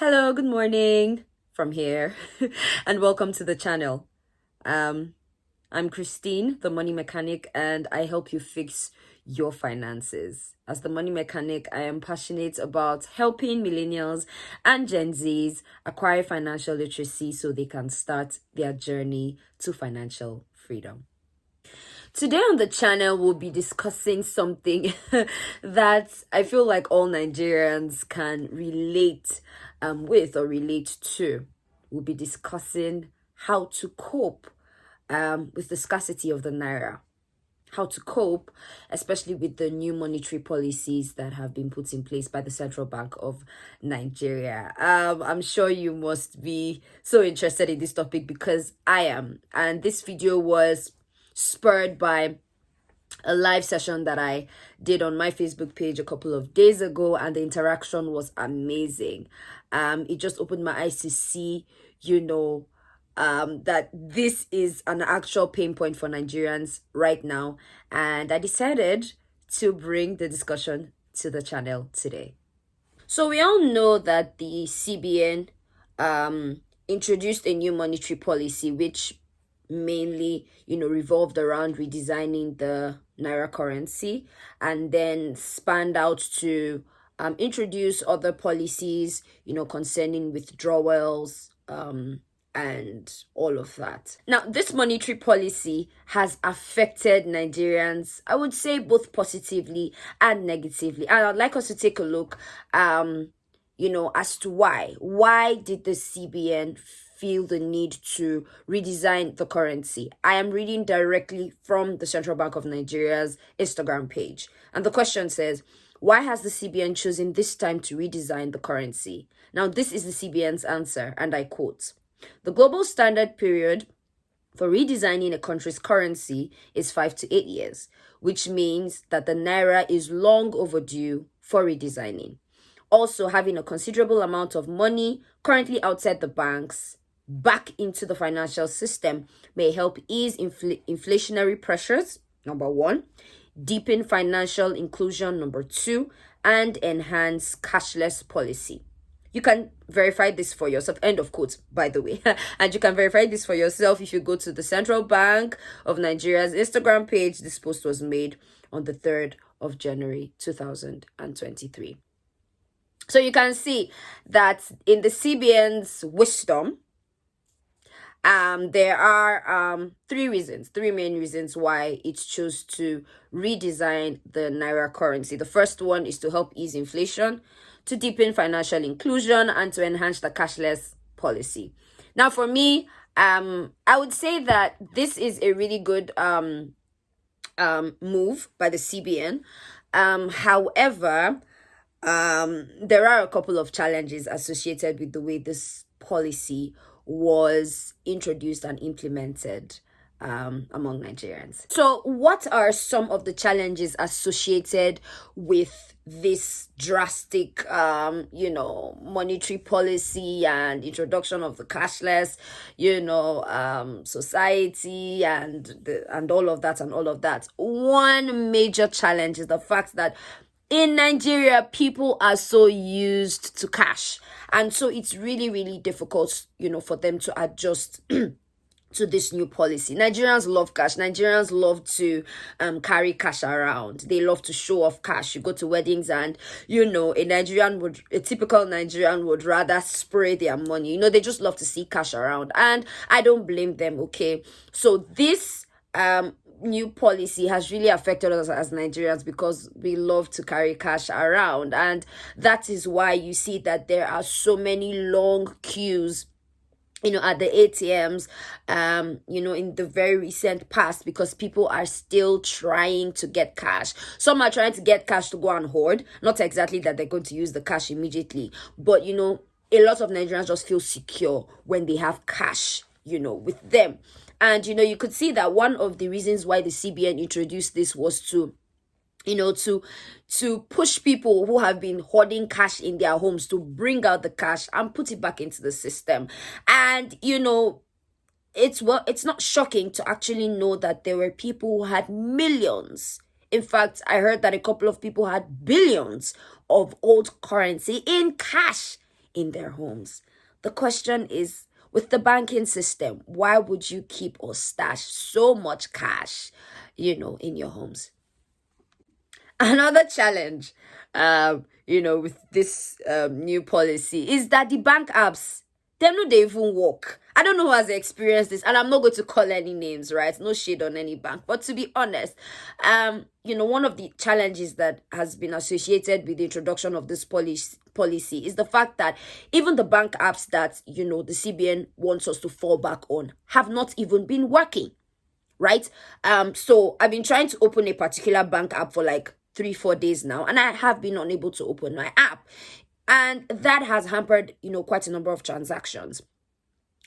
Hello, good morning from here, and welcome to the channel. Um, I'm Christine, the money mechanic, and I help you fix your finances. As the money mechanic, I am passionate about helping millennials and Gen Zs acquire financial literacy so they can start their journey to financial freedom. Today on the channel, we'll be discussing something that I feel like all Nigerians can relate with or relate to. We'll be discussing how to cope with the scarcity of the naira, how to cope, especially with the new monetary policies that have been put in place by the Central Bank of Nigeria. I'm sure you must be so interested in this topic because I am. And this video was spurred by a live session that I did on my Facebook page a couple of days ago, and the interaction was amazing. It just opened my eyes to see, that this is an actual pain point for Nigerians right now, and I decided to bring the discussion to the channel today. So we all know that the CBN introduced a new monetary policy which mainly revolved around redesigning the naira currency, and then spanned out to introduce other policies concerning withdrawals and all of that. Now, this monetary policy has affected Nigerians, I would say, both positively and negatively. And I'd like us to take a look as to why. Why did the CBN feel the need to redesign the currency? I am reading directly from the Central Bank of Nigeria's Instagram page. And the question says, why has the CBN chosen this time to redesign the currency? Now, this is the CBN's answer, and I quote, "The global standard period for redesigning a country's currency is 5 to 8 years, which means that the naira is long overdue for redesigning. Also, having a considerable amount of money currently outside the banks back into the financial system may help ease inflationary pressures, number one, deepen financial inclusion, number two, and enhance cashless policy." You can verify this for yourself. End of quote, by the way. And you can verify this for yourself if you go to the Central Bank of Nigeria's Instagram page. This post was made on the 3rd of January 2023. So you can see that in the CBN's wisdom, there are three main reasons why it chose to redesign the naira currency. The first one is to help ease inflation, to deepen financial inclusion, and to enhance the cashless policy. Now, for me, I would say that this is a really good move by the CBN. However, there are a couple of challenges associated with the way this policy was introduced and implemented among Nigerians. So, what are some of the challenges associated with this drastic, monetary policy and introduction of the cashless, society and all of that? One major challenge is the fact that in Nigeria, people are so used to cash. And so it's really, really difficult, for them to adjust to this new policy. Nigerians love cash. Nigerians love to carry cash around. They love to show off cash. You go to weddings and, a typical Nigerian would rather spray their money. They just love to see cash around. And I don't blame them, okay? So this new policy has really affected us as Nigerians because we love to carry cash around, and that is why you see that there are so many long queues at the ATMs in the very recent past, because people are still trying to get cash. Some are trying to get cash to go and hoard, not exactly that they're going to use the cash immediately, but a lot of Nigerians just feel secure when they have cash with them. And, you could see that one of the reasons why the CBN introduced this was to push people who have been hoarding cash in their homes to bring out the cash and put it back into the system. And, it's not shocking to actually know that there were people who had millions. In fact, I heard that a couple of people had billions of old currency in cash in their homes. The question is, with the banking system, why would you keep or stash so much cash, in your homes? Another challenge, with this new policy is that the bank apps, they know they even work. I don't know who has experienced this, and I'm not going to call any names, right? No shade on any bank, but to be honest, one of the challenges that has been associated with the introduction of this policy is the fact that even the bank apps that the CBN wants us to fall back on have not even been working, right? So I've been trying to open a particular bank app for like 3-4 days now, and I have been unable to open my app, and that has hampered quite a number of transactions.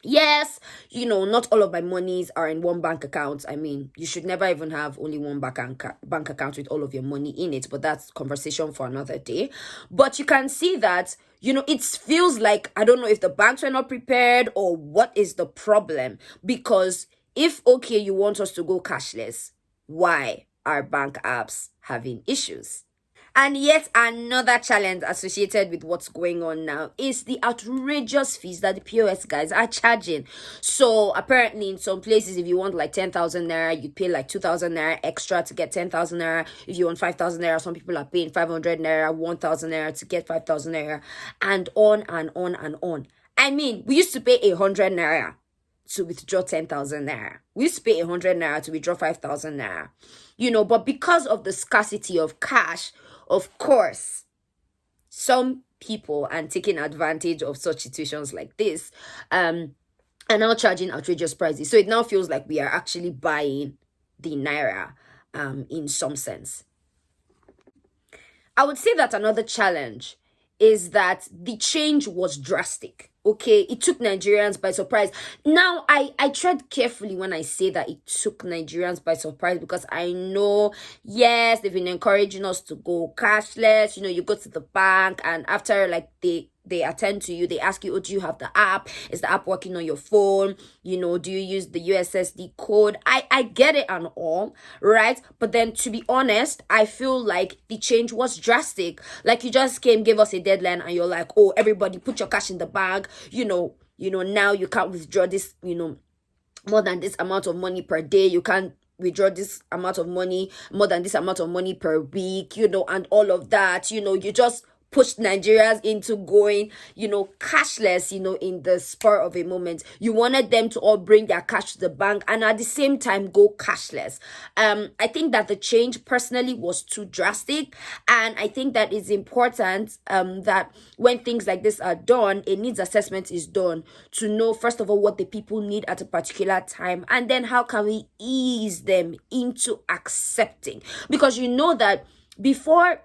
Yes, not all of my monies are in one bank account. I mean, you should never even have only one bank account with all of your money in it, but that's conversation for another day. But you can see that, it feels like, I don't know if the banks were not prepared or what is the problem. Because if, okay, you want us to go cashless, why are bank apps having issues? And yet another challenge associated with what's going on now is the outrageous fees that the POS guys are charging. So apparently in some places, if you want like 10,000 naira, you pay like 2,000 naira extra to get 10,000 naira. If you want 5,000 naira, some people are paying 500 naira, 1,000 naira to get 5,000 naira, and on and on and on. I mean, we used to pay 100 naira to withdraw 10,000 naira. We used to pay 100 naira to withdraw 5,000 naira. But because of the scarcity of cash, of course, some people are taking advantage of such situations like this, are now charging outrageous prices. So it now feels like we are actually buying the naira, in some sense. I would say that another challenge is that the change was drastic. Okay, it took Nigerians by surprise. Now, I tread carefully when I say that it took Nigerians by surprise, because I know, yes, they've been encouraging us to go cashless. You go to the bank, and after like they attend to you, they ask you, oh, do you have the app? Is the app working on your phone? Do you use the USSD code? I get it and all, right? But then, to be honest, I feel like the change was drastic. Like, you just gave us a deadline, and you're like, oh, everybody put your cash in the bag. Now you can't withdraw this, more than this amount of money per day. You can't withdraw this amount of money, more than this amount of money per week, and all of that. You just pushed Nigerians into going, cashless, in the spur of a moment. You wanted them to all bring their cash to the bank and at the same time go cashless. I think that the change personally was too drastic. And I think that it's important that when things like this are done, a needs assessment is done to know, first of all, what the people need at a particular time. And then how can we ease them into accepting? Because that before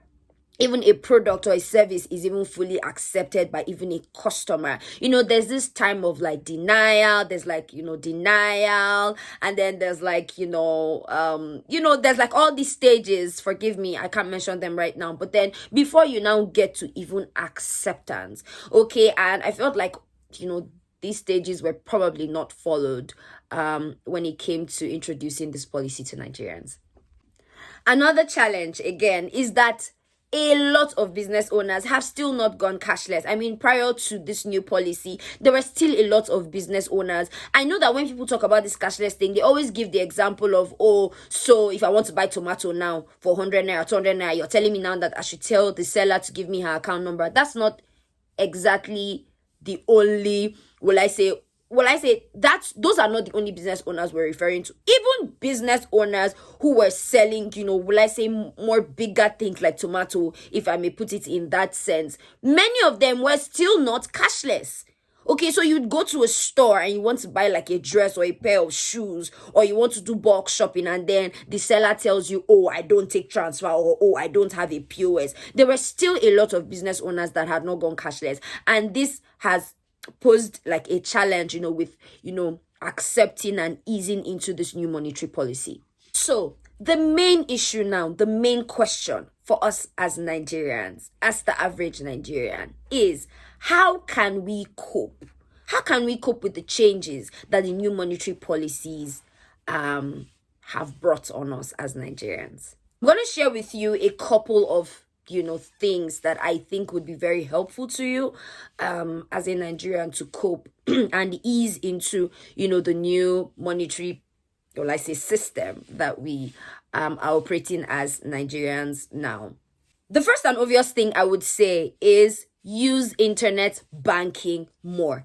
even a product or a service is even fully accepted by even a customer, there's this time of like denial. There's like, denial. And then there's like, there's like all these stages. Forgive me, I can't mention them right now. But then before you now get to even acceptance. Okay. And I felt like, these stages were probably not followed when it came to introducing this policy to Nigerians. Another challenge, again, is that a lot of business owners have still not gone cashless. I mean, prior to this new policy, there were still a lot of business owners. I know that when people talk about this cashless thing, they always give the example of, oh, so if I want to buy tomato now for 100 naira, 200 naira, you're telling me now that I should tell the seller to give me her account number. That's not exactly the only, those are not the only business owners we're referring to. Even business owners who were selling, more bigger things like tomato, if I may put it in that sense, many of them were still not cashless. Okay, so you'd go to a store and you want to buy like a dress or a pair of shoes, or you want to do bulk shopping, and then the seller tells you, oh, I don't take transfer, or oh, I don't have a POS. There were still a lot of business owners that had not gone cashless. And this has posed like a challenge, with, accepting and easing into this new monetary policy. So the main issue now, the main question for us as Nigerians, as the average Nigerian, is how can we cope? How can we cope with the changes that the new monetary policies have brought on us as Nigerians? I'm going to share with you a couple of things that I think would be very helpful to you as a Nigerian to cope and ease into the new monetary, or let's say, system that we are operating as Nigerians now. The first and obvious thing I would say is use internet banking more.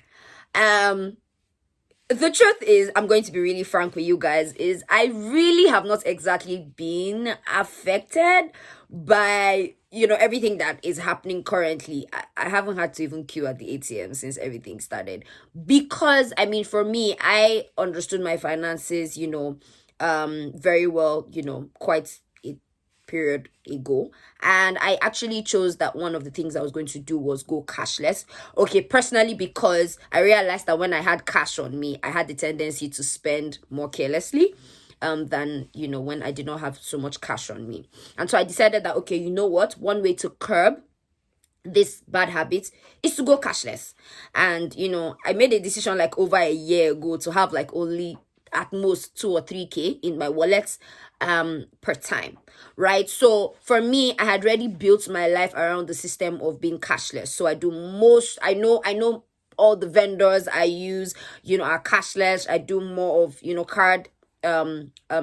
The truth is, I'm going to be really frank with you guys, is I really have not exactly been affected by everything that is happening currently. I haven't had to even queue at the ATM since everything started, because I mean, for me, I understood my finances very well, quite a period ago, and I actually chose that one of the things I was going to do was go cashless. Okay, personally, because I realized that when I had cash on me, I had the tendency to spend more carelessly than when I did not have so much cash on me. And so I decided that, okay, you know what, one way to curb this bad habit is to go cashless. And I made a decision like over a year ago to have like only at most 2 or 3K in my wallet per time, right? So for me, I had already built my life around the system of being cashless. So I know all the vendors I use are cashless. I do more of card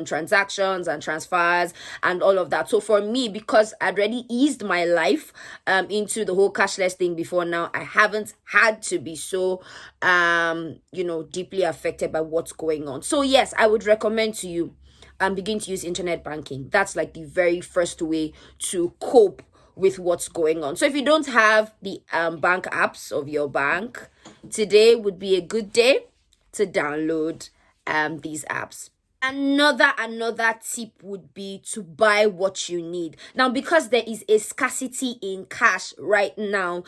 transactions and transfers and all of that. So for me, because I'd already eased my life into the whole cashless thing before now, I haven't had to be so deeply affected by what's going on. So yes, I would recommend to you begin to use internet banking. That's like the very first way to cope with what's going on. So if you don't have the bank apps of your bank, today would be a good day to download these apps. Another tip would be to buy what you need. Now, because there is a scarcity in cash right now,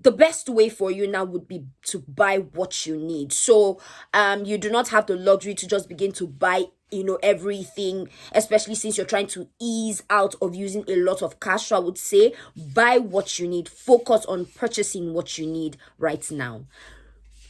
the best way for you now would be to buy what you need. So you do not have the luxury to just begin to buy everything, especially since you're trying to ease out of using a lot of cash. So I would say buy what you need. Focus on purchasing what you need right now.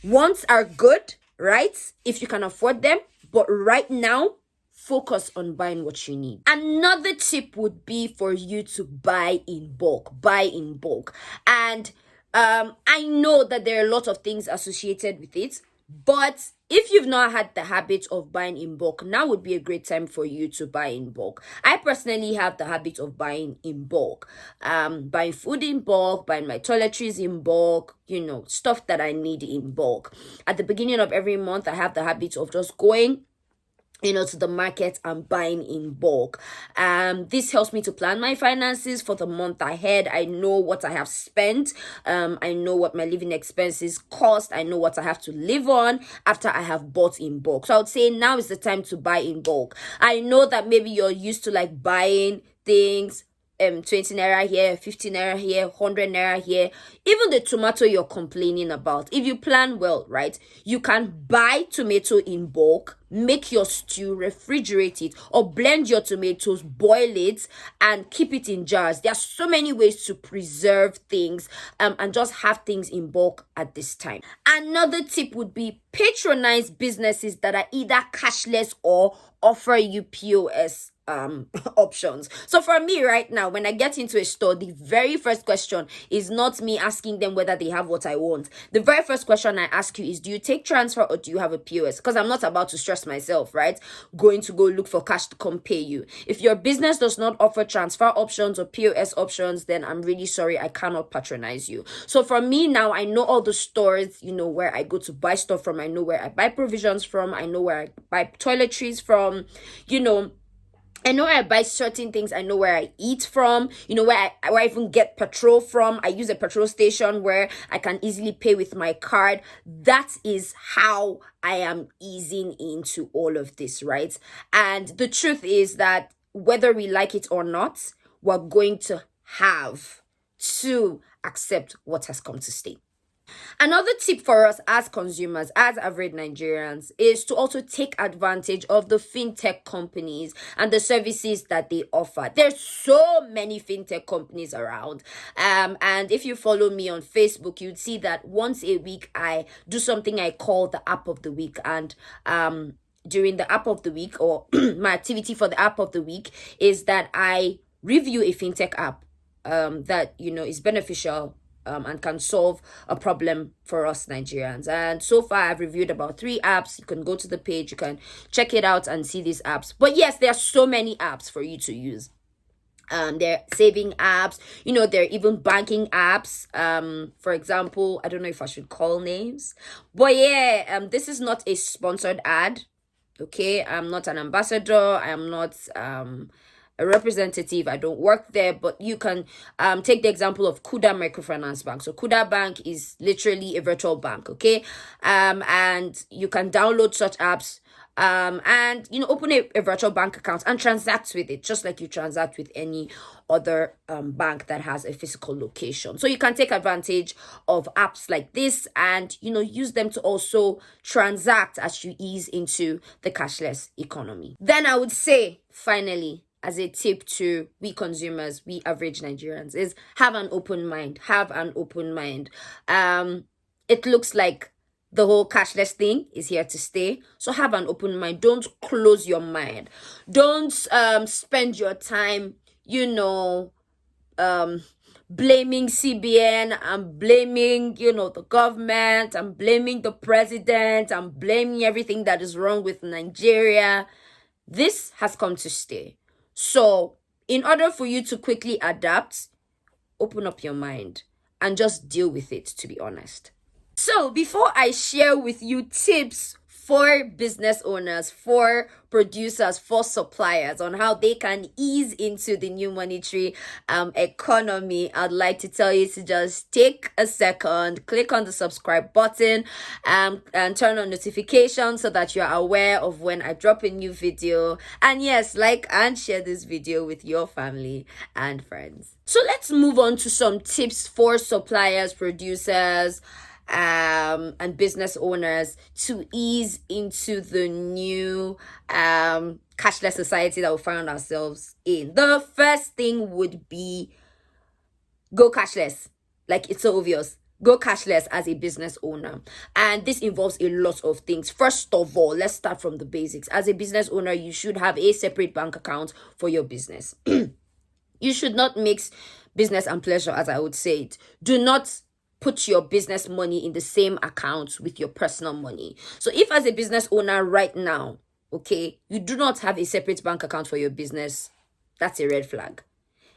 Wants are good, right? If you can afford them, but right now, focus on buying what you need. Another tip would be for you to buy in bulk. And I know that there are a lot of things associated with it, but if you've not had the habit of buying in bulk, now would be a great time for you to buy in bulk. I personally have the habit of buying in bulk, buying food in bulk, buying my toiletries in bulk, stuff that I need in bulk. At the beginning of every month, I have the habit of just going to the market and buying in bulk. This helps me to plan my finances for the month ahead. I know what I have spent. I know what my living expenses cost. I know what I have to live on after I have bought in bulk. So I would say now is the time to buy in bulk. I know that maybe you're used to like buying things 20 naira here, 50 naira here, 100 naira here. Even the tomato you're complaining about, if you plan well, right, you can buy tomato in bulk, make your stew, refrigerate it, or blend your tomatoes, boil it, and keep it in jars. There are so many ways to preserve things and just have things in bulk at this time. Another tip would be patronize businesses that are either cashless or offer you POS options. So for me right now, when I get into a store, the very first question is not me asking them whether they have what I want. The very first question I ask you is, do you take transfer or do you have a POS? Because I'm not about to stress myself, right, going to go look for cash to come pay you. If your business does not offer transfer options or POS options, then I'm really sorry, I cannot patronize you. So for me now, I know all the stores where I go to buy stuff from. I know where I buy provisions from. I know where I buy toiletries from. I know where I buy certain things. I know where I eat from, where I even get petrol from. I use a petrol station where I can easily pay with my card. That is how I am easing into all of this, right? And the truth is that whether we like it or not, we're going to have to accept what has come to stay. Another tip for us as consumers, as average Nigerians, is to also take advantage of the fintech companies and the services that they offer. There's so many fintech companies around. And if you follow me on Facebook, you'd see that once a week I do something I call the app of the week. And during the app of the week, or my activity for the app of the week, is that I review a fintech app that is beneficial and can solve a problem for us Nigerians. And so far, I've reviewed about 3 apps. You can go to the page, you can check it out and see these apps. But yes, there are so many apps for you to use. They're saving apps, they're even banking apps. For example, I don't know if I should call names, but yeah, this is not a sponsored ad. Okay, I'm not an ambassador, I am not a representative, I don't work there, but you can take the example of Kuda Microfinance Bank. So Kuda Bank is literally a virtual bank, okay? And you can download such apps and open a virtual bank account and transact with it just like you transact with any other bank that has a physical location. So you can take advantage of apps like this and use them to also transact as you ease into the cashless economy. Then I would say, finally, as a tip to we consumers, we average Nigerians, is have an open mind. It looks like the whole cashless thing is here to stay. So have an open mind. Don't close your mind. Don't spend your time, blaming CBN and blaming, the government and blaming the president and blaming everything that is wrong with Nigeria. This has come to stay. So in order for you to quickly adapt, open up your mind and just deal with it, to be honest. So before I share with you tips for business owners, for producers, for suppliers on how they can ease into the new monetary economy, I'd like to tell you to just take a second, click on the subscribe button and turn on notifications so that you're aware of when I drop a new video. And yes, like and share this video with your family and friends. So let's move on to some tips for suppliers, producers, and business owners to ease into the new cashless society that we find ourselves in. The first thing would be go cashless. Like, it's so obvious. Go cashless as a business owner. And this involves a lot of things. First of all, let's start from the basics. As a business owner, you should have a separate bank account for your business. You should not mix business and pleasure, as I would say it. Do not put your business money in the same account with your personal money. So if as a business owner right now, okay, you do not have a separate bank account for your business, that's a red flag.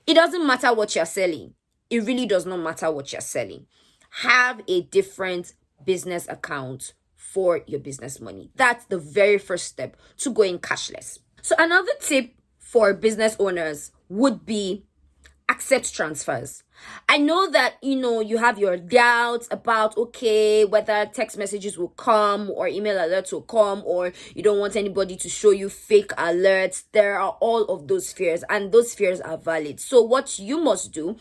It doesn't matter what you're selling. It really does not matter what you're selling. Have a different business account for your business money. That's the very first step to going cashless. So another tip for business owners would be accept transfers. I know that, you have your doubts about, okay, whether text messages will come or email alerts will come, or you don't want anybody to show you fake alerts. There are all of those fears, and those fears are valid. So what you must do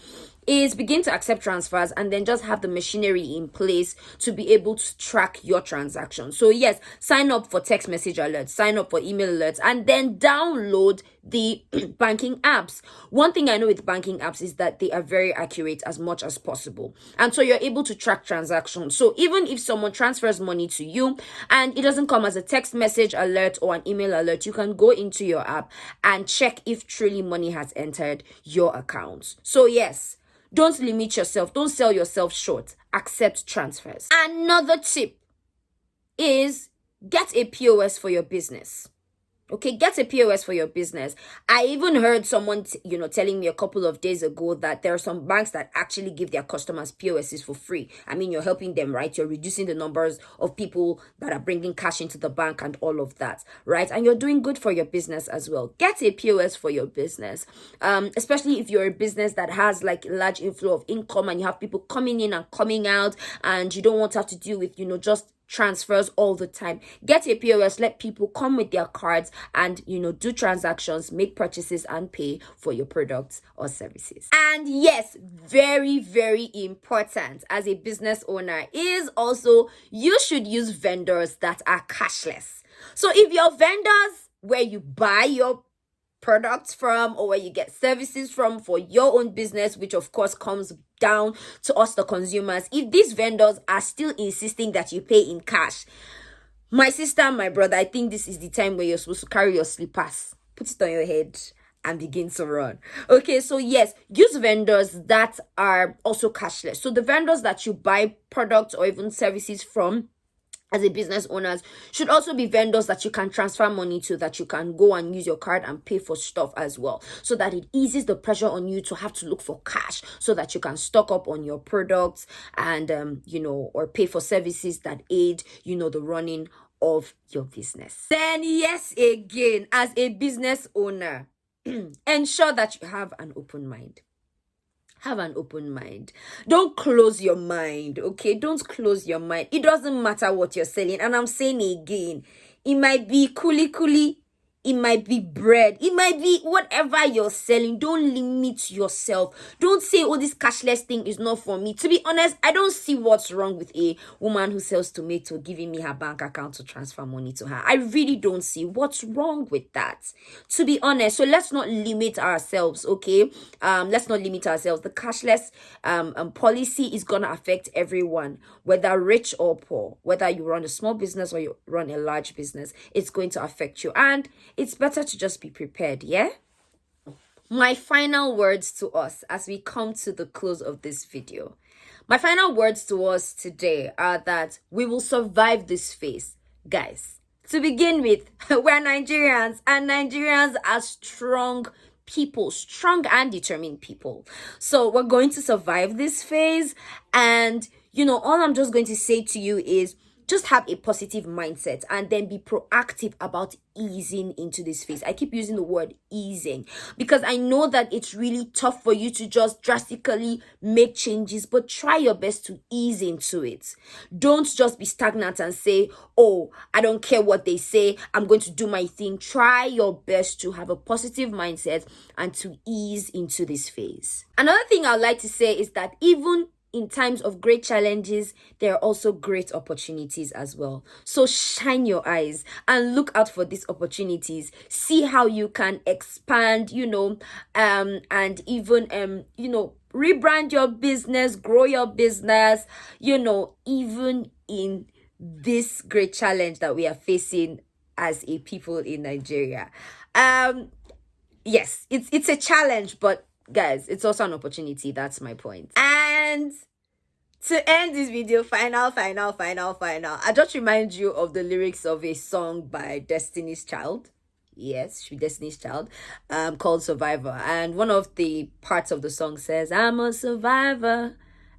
is begin to accept transfers and then just have the machinery in place to be able to track your transactions. So yes, sign up for text message alerts, sign up for email alerts, and then download the banking apps. One thing I know with banking apps is that they are very accurate as much as possible. And so you're able to track transactions. So even if someone transfers money to you and it doesn't come as a text message alert or an email alert, you can go into your app and check if truly money has entered your account. So yes, don't limit yourself. Don't sell yourself short. Accept transfers. Another tip is get a POS for your business. Okay, get a POS for your business. I even heard someone, telling me a couple of days ago that there are some banks that actually give their customers POSs for free. I mean, you're helping them, right? You're reducing the numbers of people that are bringing cash into the bank and all of that, right? And you're doing good for your business as well. Get a POS for your business, especially if you're a business that has like a large inflow of income and you have people coming in and coming out and you don't want to have to deal with, just transfers all the time. Get a POS, let people come with their cards and do transactions, make purchases and pay for your products or services. And yes, very, very important as a business owner is also you should use vendors that are cashless. So if your vendors where you buy your products from or where you get services from for your own business, which of course comes down to us the consumers, if these vendors are still insisting that you pay in cash, my sister and my brother, I think this is the time where you're supposed to carry your slippers, put it on your head and begin to run. Okay, so yes, use vendors that are also cashless. So the vendors that you buy products or even services from as a business owners should also be vendors that you can transfer money to, that you can go and use your card and pay for stuff as well, so that it eases the pressure on you to have to look for cash so that you can stock up on your products and or pay for services that aid the running of your business. Then yes, again, as a business owner, ensure that you have an open mind. Have an open mind. Don't close your mind, okay? Don't close your mind. It doesn't matter what you're selling. And I'm saying again, it might be kuli, it might be bread, it might be whatever you're selling. Don't limit yourself. Don't say, oh, this cashless thing is not for me. To be honest, I don't see what's wrong with a woman who sells tomato giving me her bank account to transfer money to her. I really don't see what's wrong with that, to be honest. So let's not limit ourselves, okay? Let's not limit ourselves. The cashless policy is gonna affect everyone, whether rich or poor, whether you run a small business or you run a large business. It's going to affect you, and it's better to just be prepared, yeah? My final words to us as we come to the close of this video. My final words to us today are that we will survive this phase. Guys, to begin with, we're Nigerians, and Nigerians are strong people, strong and determined people. So we're going to survive this phase, and all I'm just going to say to you is just have a positive mindset and then be proactive about easing into this phase. I keep using the word easing because I know that it's really tough for you to just drastically make changes, but try your best to ease into it. Don't just be stagnant and say, oh, I don't care what they say, I'm going to do my thing. Try your best to have a positive mindset and to ease into this phase. Another thing I'd like to say is that even in times of great challenges, there are also great opportunities as well. So shine your eyes and look out for these opportunities. See how you can expand, and even, rebrand your business, grow your business, even in this great challenge that we are facing as a people in Nigeria. Yes, it's a challenge, but guys, it's also an opportunity. That's my point. And to end this video, final, I just remind you of the lyrics of a song by Destiny's Child. Yes, she's Destiny's Child, called Survivor. And one of the parts of the song says, I'm a survivor.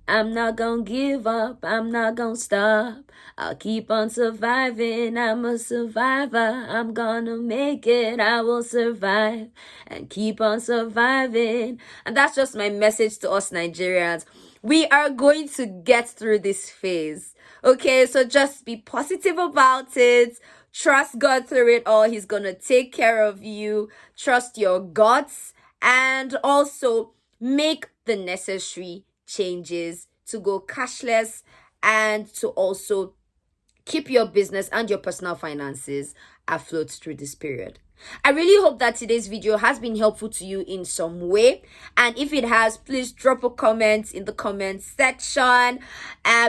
I'm not gonna give up. I'm not gonna stop. I'll keep on surviving. I'm a survivor. I'm gonna make it. I will survive and keep on surviving. And that's just my message to us Nigerians. We are going to get through this phase. Okay, so just be positive about it. Trust God through it all. He's gonna take care of you. Trust your guts, and also make the necessary changes to go cashless and to also keep your business and your personal finances afloat through this period. I really hope that today's video has been helpful to you in some way, and if it has, please drop a comment in the comment section.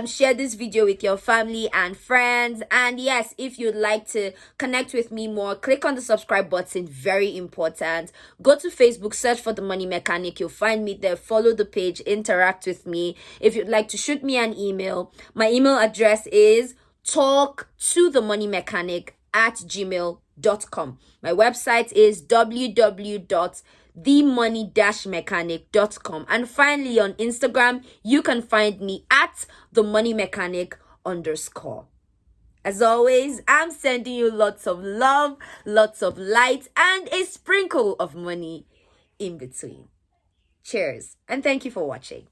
Share this video with your family and friends, and yes, if you'd like to connect with me more, click on the subscribe button. Very important. Go to Facebook, search for The Money Mechanic. You'll find me there. Follow the page, interact with me. If you'd like to shoot me an email, my email address is talktothemoniemechanic@gmail.com. My website is www.themmoney-mechanic.com. And finally, on Instagram, you can find me at @themoneymechanic_. As always, I'm sending you lots of love, lots of light, and a sprinkle of money in between. Cheers, and thank you for watching.